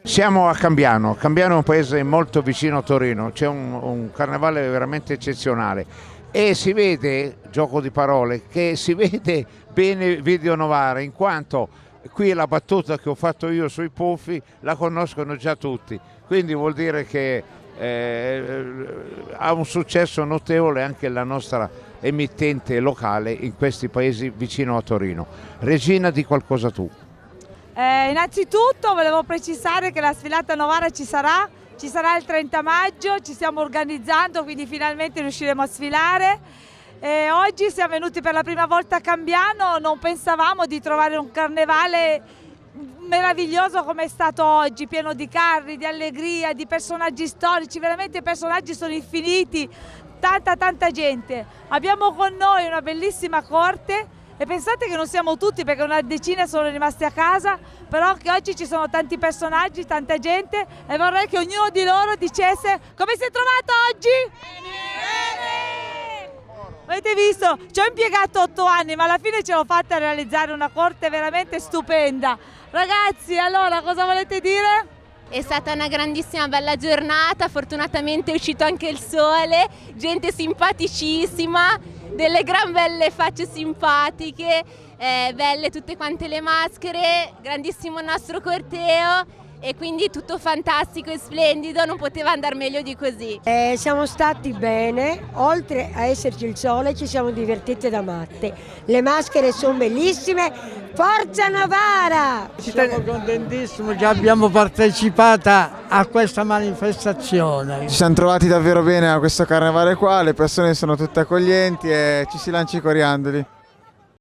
Siamo a Cambiano. Cambiano è un paese molto vicino a Torino, c'è un carnevale veramente eccezionale e si vede, gioco di parole, che si vede bene Video Novara, in quanto qui la battuta che ho fatto io sui puffi la conoscono già tutti, quindi vuol dire che ha un successo notevole anche la nostra emittente locale in questi paesi vicino a Torino. Regina, di qualcosa tu. Innanzitutto volevo precisare che la sfilata Novara ci sarà il 30 maggio, ci stiamo organizzando, quindi finalmente riusciremo a sfilare. Oggi siamo venuti per la prima volta a Cambiano, non pensavamo di trovare un carnevale meraviglioso come è stato oggi, pieno di carri, di allegria, di personaggi storici, veramente i personaggi sono infiniti, tanta gente. Abbiamo con noi una bellissima corte. E pensate che non siamo tutti perché una decina sono rimasti a casa, però che oggi ci sono tanti personaggi, tanta gente e vorrei che ognuno di loro dicesse come si è trovato oggi? Bene! Avete visto? Ci ho impiegato 8 anni ma alla fine ce l'ho fatta a realizzare una corte veramente stupenda. Ragazzi, allora cosa volete dire? È stata una grandissima bella giornata, fortunatamente è uscito anche il sole, gente simpaticissima, delle gran belle facce simpatiche, belle tutte quante le maschere, grandissimo il nostro corteo e quindi tutto fantastico e splendido, non poteva andare meglio di così. Siamo stati bene, oltre a esserci il sole ci siamo divertite da matte, le maschere sono bellissime, forza Novara! Siamo contentissimi che abbiamo partecipato a questa manifestazione. Ci siamo trovati davvero bene a questo carnevale qua, le persone sono tutte accoglienti e ci si lancia i coriandoli.